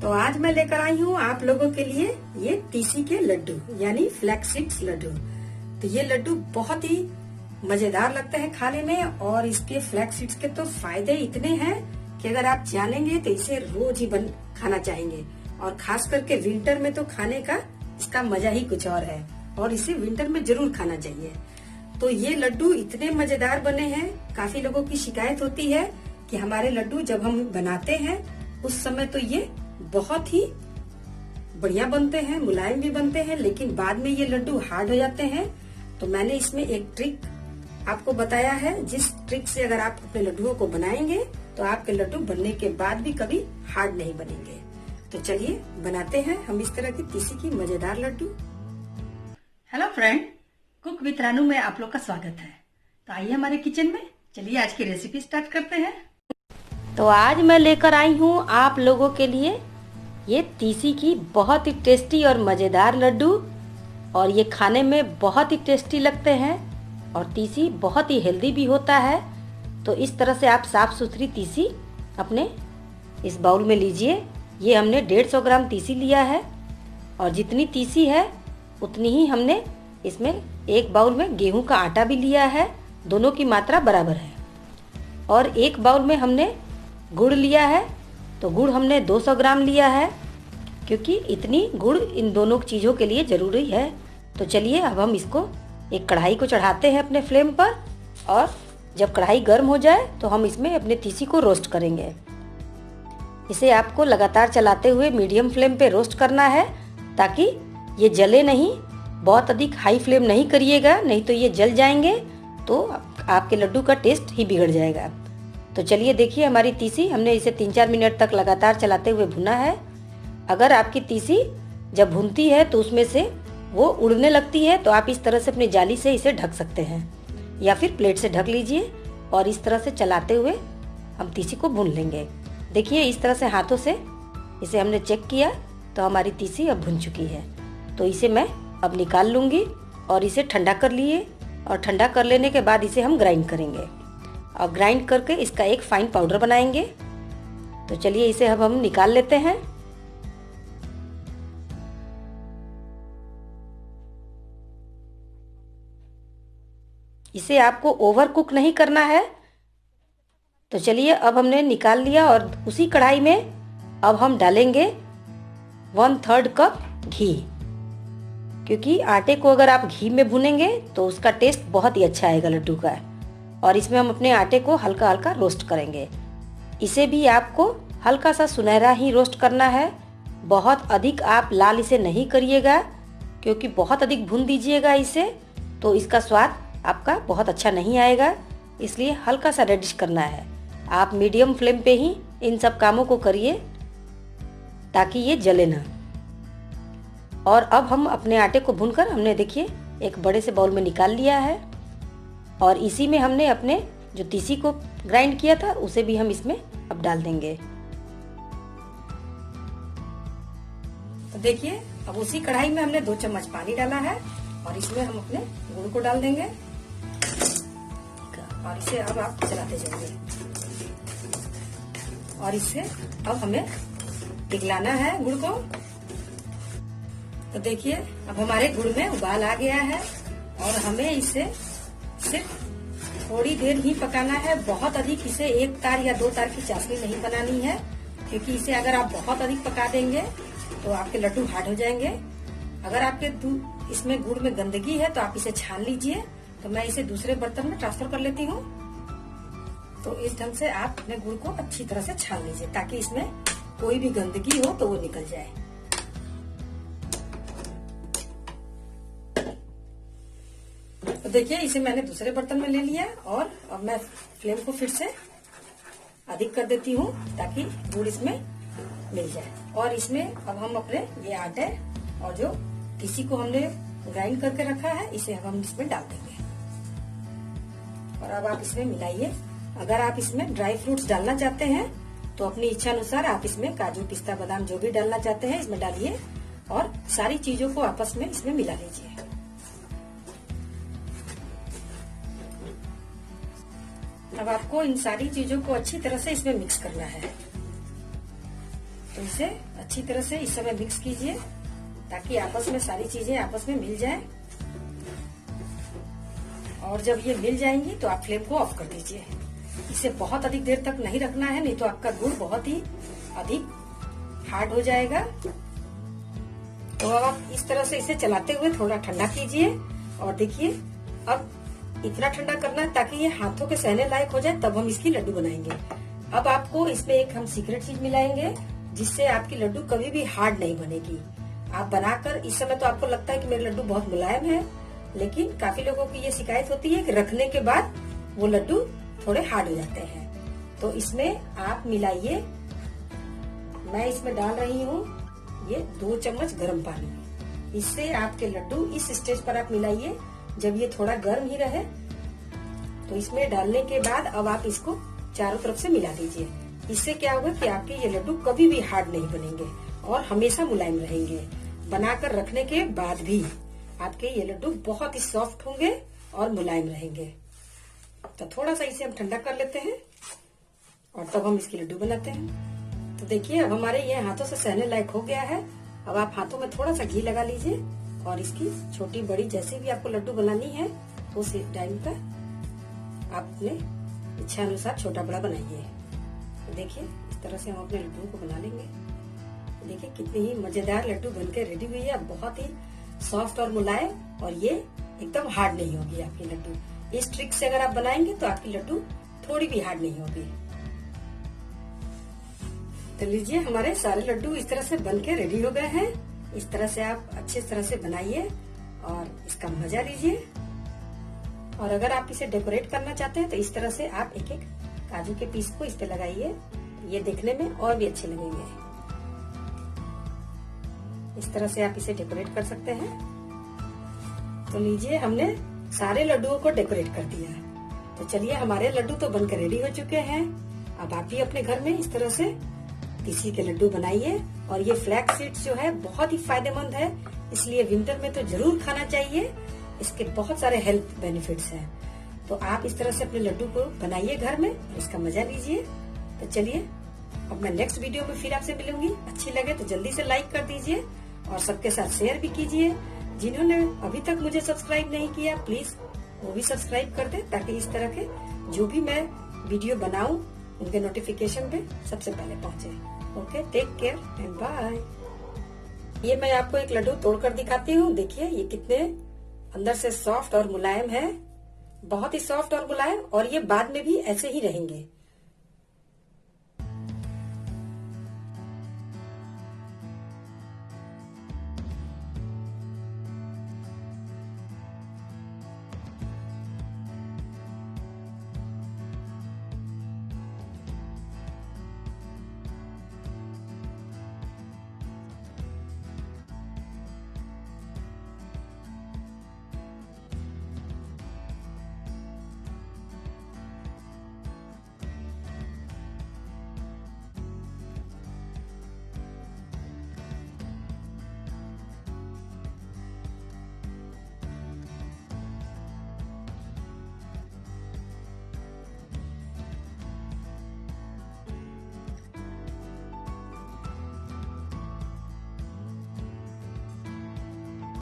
तो आज मैं लेकर आई हूँ आप लोगों के लिए ये तीसी के लड्डू यानी फ्लैक्स सीड्स लड्डू। तो ये लड्डू बहुत ही मजेदार लगते हैं खाने में और इसके फ्लैक्स सीड्स के तो फायदे इतने हैं कि अगर आप जानेंगे तो इसे रोज ही खाना चाहेंगे। और खास करके विंटर में तो खाने का इसका मजा ही कुछ और है और इसे विंटर में जरूर खाना चाहिए। तो ये लड्डू इतने मजेदार बने हैं, काफी लोगों की शिकायत होती है कि हमारे लड्डू जब हम बनाते हैं उस समय तो ये बहुत ही बढ़िया बनते हैं, मुलायम भी बनते हैं, लेकिन बाद में ये लड्डू हार्ड हो जाते हैं। तो मैंने इसमें एक ट्रिक आपको बताया है, जिस ट्रिक से अगर आप अपने लड्डुओं को बनाएंगे तो आपके लड्डू बनने के बाद भी कभी हार्ड नहीं बनेंगे। तो चलिए बनाते हैं हम इस तरह की तीसी की मजेदार लड्डू। Hello friend, cook with Ranu में आप लोग का स्वागत है। तो आइए हमारे किचन में, चलिए आज की रेसिपी स्टार्ट करते हैं। तो आज मैं लेकर आई हूँ आप लोगों के लिए ये तीसी की बहुत ही टेस्टी और मज़ेदार लड्डू। और ये खाने में बहुत ही टेस्टी लगते हैं और तीसी बहुत ही हेल्दी भी होता है। तो इस तरह से आप साफ़ सुथरी तीसी अपने इस बाउल में लीजिए। ये हमने 150 ग्राम तीसी लिया है और जितनी तीसी है उतनी ही हमने इसमें एक बाउल में गेहूं का आटा भी लिया है। दोनों की मात्रा बराबर है। और एक बाउल में हमने गुड़ लिया है, तो गुड़ हमने 200 ग्राम लिया है क्योंकि इतनी गुड़ इन दोनों चीज़ों के लिए ज़रूरी है। तो चलिए अब हम इसको एक कढ़ाई को चढ़ाते हैं अपने फ्लेम पर और जब कढ़ाई गर्म हो जाए तो हम इसमें अपने तीसी को रोस्ट करेंगे। इसे आपको लगातार चलाते हुए मीडियम फ्लेम पे रोस्ट करना है ताकि ये जले नहीं। बहुत अधिक हाई फ्लेम नहीं करिएगा, नहीं तो ये जल जाएंगे तो आपके लड्डू का टेस्ट ही बिगड़ जाएगा। तो चलिए देखिए हमारी तीसी, हमने इसे 3-4 मिनट तक लगातार चलाते हुए भुना है। अगर आपकी तीसी जब भुनती है तो उसमें से वो उड़ने लगती है तो आप इस तरह से अपनी जाली से इसे ढक सकते हैं या फिर प्लेट से ढक लीजिए और इस तरह से चलाते हुए हम तीसी को भून लेंगे। देखिए इस तरह से हाथों से इसे हमने चेक किया तो हमारी तीसी अब भुन चुकी है। तो इसे मैं अब निकाल लूँगी और इसे ठंडा कर लिए और ठंडा कर लेने के बाद इसे हम ग्राइंड करेंगे और ग्राइंड करके इसका एक फाइन पाउडर बनाएंगे। तो चलिए इसे अब हम निकाल लेते हैं। इसे आपको ओवर कुक नहीं करना है। तो चलिए अब हमने निकाल लिया और उसी कढ़ाई में अब हम डालेंगे 1/3 कप घी, क्योंकि आटे को अगर आप घी में भुनेंगे तो उसका टेस्ट बहुत ही अच्छा आएगा लड्डू का। और इसमें हम अपने आटे को हल्का हल्का रोस्ट करेंगे। इसे भी आपको हल्का सा सुनहरा ही रोस्ट करना है। बहुत अधिक आप लाल इसे नहीं करिएगा, क्योंकि बहुत अधिक भून दीजिएगा इसे तो इसका स्वाद आपका बहुत अच्छा नहीं आएगा। इसलिए हल्का सा रेडिश करना है। आप मीडियम फ्लेम पे ही इन सब कामों को करिए ताकि ये जले ना। और अब हम अपने आटे को भूनकर हमने देखिए एक बड़े से बाउल में निकाल लिया है और इसी में हमने अपने जो तीसी को ग्राइंड किया था उसे भी हम इसमें अब डाल देंगे। तो देखिए अब उसी कढ़ाई में हमने 2 चम्मच पानी डाला है और इसमें हम अपने गुड़ को डाल देंगे और इसे अब आप चलाते जाएंगे और इससे अब हमें पिघलाना है गुड़ को। तो देखिए अब हमारे गुड़ में उबाल आ गया है और हमें इसे सिर्फ थोड़ी देर ही पकाना है। बहुत अधिक इसे 1 तार या 2 तार की चाशनी नहीं बनानी है, क्योंकि इसे अगर आप बहुत अधिक पका देंगे तो आपके लड्डू हार्ड हो जाएंगे। अगर आपके इसमें गुड़ में गंदगी है तो आप इसे छान लीजिए। तो मैं इसे दूसरे बर्तन में ट्रांसफर कर लेती हूँ। तो इस ढंग से आप अपने गुड़ को अच्छी तरह से छान लीजिए ताकि इसमें कोई भी गंदगी हो तो वो निकल जाए। तो देखिए इसे मैंने दूसरे बर्तन में ले लिया और अब मैं फ्लेम को फिर से अधिक कर देती हूँ ताकि गुड़ इसमें मिल जाए। और इसमें अब हम अपने ये आटे और जो तीसी को हमने ग्राइंड करके रखा है इसे अब हम इसमें डाल देंगे और अब आप इसमें मिलाइए। अगर आप इसमें ड्राई फ्रूट्स डालना चाहते हैं तो अपनी इच्छा अनुसार आप इसमें काजू, पिस्ता, बादाम जो भी डालना चाहते हैं इसमें डालिए और सारी चीजों को आपस में इसमें मिला लीजिए। अब आपको इन सारी चीजों को अच्छी तरह से इसमें मिक्स करना है। तो इसे अच्छी तरह से इस समय मिक्स कीजिए ताकि आपस में सारी चीजें आपस में मिल जाए। और जब ये मिल जाएंगी तो आप फ्लेम को ऑफ कर दीजिए। इसे बहुत अधिक देर तक नहीं रखना है, नहीं तो आपका गुड़ बहुत ही अधिक हार्ड हो जाएगा। तो अब आप इस तरह से इसे चलाते हुए थोड़ा ठंडा कीजिए। और देखिए अब इतना ठंडा करना है ताकि ये हाथों के सहने लायक हो जाए, तब हम इसकी लड्डू बनाएंगे। अब आपको इसमें एक हम सीक्रेट चीज मिलाएंगे जिससे आपकी लड्डू कभी भी हार्ड नहीं बनेगी। आप बनाकर इस समय तो आपको लगता है कि मेरे लड्डू बहुत मुलायम है, लेकिन काफी लोगों की ये शिकायत होती है कि रखने के बाद वो लड्डू थोड़े हार्ड हो जाते हैं। तो इसमें आप मिलाइए, मैं इसमें डाल रही हूँ ये 2 चम्मच गर्म पानी। इससे आपके लड्डू इस स्टेज पर आप मिलाइए जब ये थोड़ा गर्म ही रहे। तो इसमें डालने के बाद अब आप इसको चारों तरफ से मिला दीजिए। इससे क्या होगा कि आपके ये लड्डू कभी भी हार्ड नहीं बनेंगे और हमेशा मुलायम रहेंगे। बनाकर रखने के बाद भी आपके ये लड्डू बहुत ही सॉफ्ट होंगे और मुलायम रहेंगे। तो थोड़ा सा इसे हम ठंडा कर लेते हैं और तब हम इसके लड्डू बनाते हैं। तो देखिए अब हमारे ये हाथों से सहने लायक हो गया है। अब आप हाथों में थोड़ा सा घी लगा लीजिए और इसकी छोटी बड़ी जैसे भी आपको लड्डू बनानी है उस टाइम पर आप अपने इच्छा अनुसार छोटा बड़ा बनाइए। तो देखिए इस तरह से हम अपने लड्डू को बना लेंगे। देखिए कितनी ही मजेदार लड्डू बनकर रेडी हुई है। बहुत ही सॉफ्ट और मुलायम और ये एकदम हार्ड नहीं होगी आपकी लड्डू। इस ट्रिक से अगर आप बनाएंगे तो आपकी लड्डू थोड़ी भी हार्ड नहीं होगी। तो लीजिए हमारे सारे लड्डू इस तरह से बनके रेडी हो गए हैं। इस तरह से आप अच्छे तरह से बनाइए और इसका मजा लीजिए। और अगर आप इसे डेकोरेट करना चाहते हैं तो इस तरह से आप एक एक काजू के पीस को इस पे लगाइए, ये देखने में और भी अच्छे लगेंगे। इस तरह से आप इसे डेकोरेट कर सकते हैं। तो लीजिए हमने सारे लड्डुओं को डेकोरेट कर दिया। तो चलिए हमारे लड्डू तो बनकर रेडी हो चुके हैं। अब आप भी अपने घर में इस तरह से तीसी के लड्डू बनाइए। और ये फ्लैक्स सीड्स जो है बहुत ही फायदेमंद है, इसलिए विंटर में तो जरूर खाना चाहिए। इसके बहुत सारे हेल्थ बेनिफिट्स हैं। तो आप इस तरह से अपने लड्डू को बनाइए घर में, इसका मजा लीजिए। तो चलिए अब मैं नेक्स्ट वीडियो में फिर आपसे मिलूंगी। अच्छी लगे तो जल्दी से लाइक कर दीजिए और सबके साथ शेयर भी कीजिए। जिन्होंने अभी तक मुझे सब्सक्राइब नहीं किया प्लीज वो भी सब्सक्राइब कर दे, ताकि इस तरह के जो भी मैं वीडियो बनाऊं उनके नोटिफिकेशन पे सबसे पहले पहुंचे। Okay, take care and bye. ये मैं आपको एक लड्डू तोड़कर दिखाती हूँ। देखिए ये कितने अंदर से सॉफ्ट और मुलायम है, बहुत ही सॉफ्ट और मुलायम, और ये बाद में भी ऐसे ही रहेंगे।